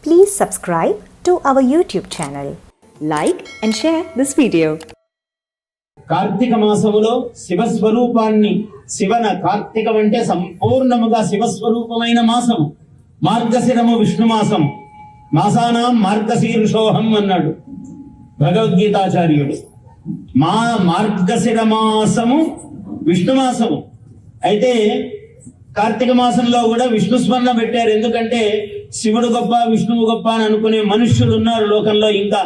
Please subscribe to our YouTube channel. Like and share this video. Karthika మాసములో శివస్వరూపాన్ని కార్తీకం అంటే సంపూర్ణముగా శివస్వరూపమైన మాసము. మార్గశిరము విష్ణు మాసము. మాసానాం మార్గశీర్షోహం అన్నాడు భగవద్గీతాచార్యుడు. మార్గశిర మాసము విష్ణు మాసము. అయితే కార్తీక మాసంలో కూడా విష్ణు స్మరణ పెట్టారు. ఎందుకంటే శివుడు గొప్ప విష్ణువు గొప్ప అని అనుకునే మనుష్యులు ఉన్నారు లోకంలో. ఇంకా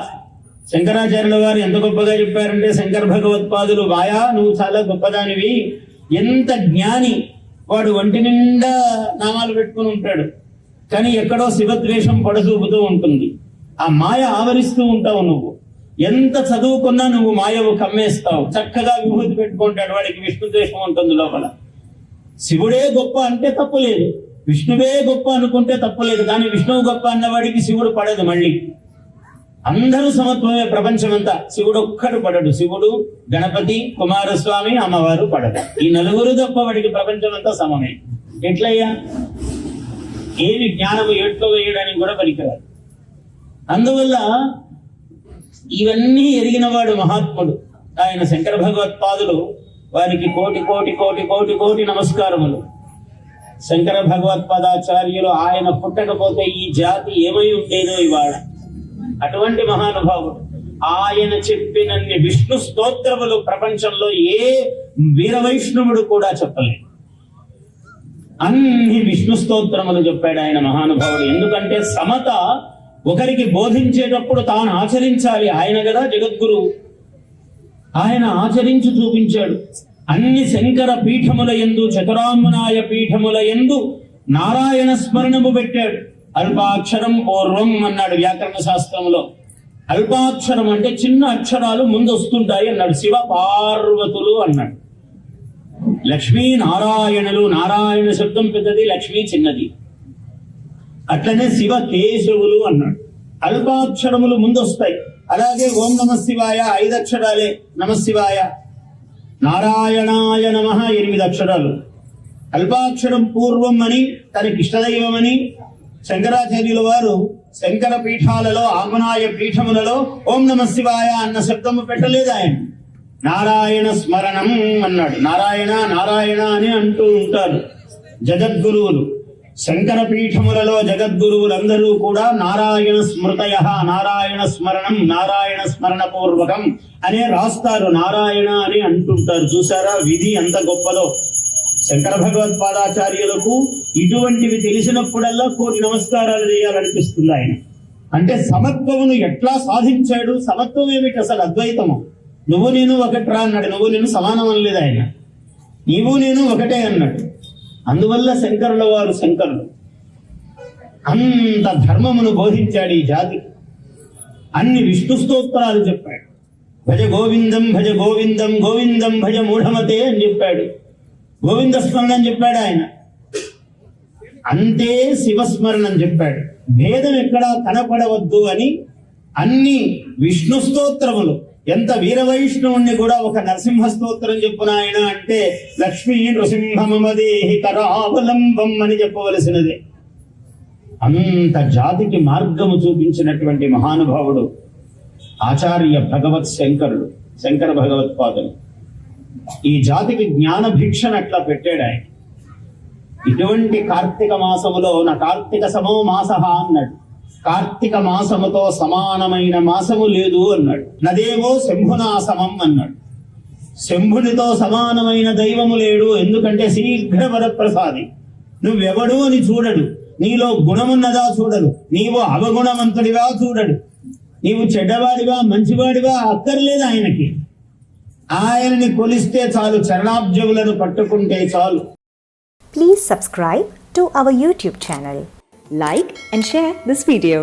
శంకరాచార్యుల వారు ఎంత గొప్పగా చెప్పారంటే, శంకర భగవత్పాదులు, వాయా నువ్వు చాలా గొప్పదానివి, ఎంత జ్ఞాని, వాడు ఒంటి నిండా నామాలు పెట్టుకుని ఉంటాడు, కానీ ఎక్కడో శివద్వేషం పడచూపుతూ ఉంటుంది. ఆ మాయ ఆవరిస్తూ ఉంటావు. నువ్వు ఎంత చదువుకున్నా నువ్వు మాయవు కమ్మేస్తావు. చక్కగా విభూతి పెట్టుకుంటాడు, వాడికి విష్ణు ద్వేషం ఉంటుంది లోపల. శివుడే గొప్ప అంటే తప్పులేదు, విష్ణువే గొప్ప అనుకుంటే తప్పులేదు, కానీ విష్ణువు గొప్ప అన్నవాడికి శివుడు పడదు. మళ్ళీ అందరూ సమత్వమే ప్రపంచమంతా, శివుడు ఒక్కడు పడడు. శివుడు, గణపతి, కుమారస్వామి, అమ్మవారు పడదు. ఈ నలుగురు తప్ప వాడికి ప్రపంచమంతా సమమే. ఎట్లయ్యా? ఏమి జ్ఞానము ఏట్లో వేయడానికి కూడా పనికిరాదు. అందువల్ల ఇవన్నీ ఎరిగినవాడు మహాత్ముడు ఆయన శంకర భగవత్పాదులు. వారికి కోటి కోటి కోటి కోటి కోటి నమస్కారములు. శంకర భగవత్పాదాచార్యులు ఆయన పుట్టకపోతే ఈ జాతి ఏమై ఉండేదో ఇవాళ. అటువంటి మహానుభావుడు. ఆయన చెప్పినన్ని విష్ణు స్తోత్రములు ప్రపంచంలో ఏ వీరవైష్ణవుడు కూడా చెప్పలేదు. అన్ని విష్ణు స్తోత్రములు చెప్పాడు ఆయన మహానుభావుడు. ఎందుకంటే సమత ఒకరికి బోధించేటప్పుడు తాను ఆచరించాలి. ఆయన కదా జగద్గురువు. ఆయన ఆచరించి చూపించాడు. అన్ని శంకర పీఠముల యందు, చతురామ్నాయ పీఠముల యందు నారాయణ స్మరణము పెట్టాడు. అల్పాక్షరం పూర్వం అన్నాడు వ్యాకరణ శాస్త్రంలో. అల్పాక్షరం అంటే చిన్న అక్షరాలు ముందు వస్తుంటాయి అన్నాడు. శివ పార్వతులు అన్నాడు. లక్ష్మీ నారాయణులు. నారాయణ శబ్దం పెద్దది, లక్ష్మీ చిన్నది. అట్లనే శివ కేశవులు అన్నాడు. అల్పాక్షరములు ముందు వస్తాయి. అలాగే ఓం నమ శివాయ 5 అక్షరాలే. నమ శివాయ, నారాయణాయ నమ 8 అక్షరాలు. అల్పాక్షరం పూర్వం అని, తనకి ఇష్టదైవమని శంకరాచార్యుల వారు శంకర పీఠాలలో, ఆమ్నాయ పీఠములలో ఓం నమ శివాయ అన్న శబ్దము పెట్టలేదు. ఆయన నారాయణ స్మరణం అన్నాడు. నారాయణ నారాయణ అని అంటూ ఉంటారు జగద్గురువులు. శంకర పీఠములలో జగద్గురువులందరూ కూడా నారాయణ స్మృతయ, నారాయణ స్మరణం, నారాయణ స్మరణ పూర్వకం అనే రాస్తారు. నారాయణ అని అంటుంటారు. చూసారా విధి ఎంత గొప్పదో. శంకర భగవత్పాదాచార్యులకు ఇటువంటివి తెలిసినప్పుడల్లా కోటి నమస్కారాలు చేయాలనిపిస్తుంది ఆయన. అంటే సమత్వమును ఎట్లా సాధించాడు? సమత్వం ఏమిటి అసలు? అద్వైతము. నువ్వు నేను ఒకట్రా అన్నాడు. నువ్వు నేను సమానం అనలేదు ఆయన. నీవు నేను ఒకటే అన్నాడు. అందువల్ల శంకరుల వారు శంకరులు. అంత ధర్మమును బోధించాడు ఈ జాతికి. అన్ని విష్ణు స్తోత్రాలు చెప్పాడు. భజ గోవిందం భజ గోవిందం, గోవిందం భజ మూఢమతే అని చెప్పాడు. గోవింద స్మరణ అని చెప్పాడు ఆయన. అంతే శివస్మరణ అని చెప్పాడు. భేదం ఎక్కడా కనపడవద్దు అని అన్ని విష్ణు స్తోత్రములు. ఎంత వీరవైష్ణవుణ్ణి కూడా ఒక నరసింహ స్తోత్రం చెప్పున ఆయన అంటే లక్ష్మీ నృసింహమదేహి కరావలంబం అని చెప్పవలసినదే. అంత జాతికి మార్గము చూపించినటువంటి మహానుభావుడు ఆచార్య భగవత్ శంకరుడు, శంకర భగవత్పాదులు. ఈ జాతికి జ్ఞాన భిక్షను అట్లా పెట్టాడు ఆయన. ఇటువంటి కార్తీక మాసములో నా కార్తీక సమో మాస అన్నాడు. కార్తీక మాసముతో సమానమైన మాసము లేదు అన్నాడు. నదేవో శంభునాసమం అన్నాడు. శంభునితో సమానమైన దైవము లేడు. ఎందుకంటే శీఘ్ర వరప్రసాది. నువ్వెవడు అని చూడడు. నీలో గుణమున్నదా చూడడు. నీవు అవగుణవంతుడిగా చూడడు. నీవు చెడ్డవాడివా మంచివాడివా అక్కర్లేదు ఆయనకి. ఆయనని కొలిస్తే చాలు, చరణాబ్జములను పట్టుకుంటే చాలు. Please subscribe to our YouTube channel. Like and share this video.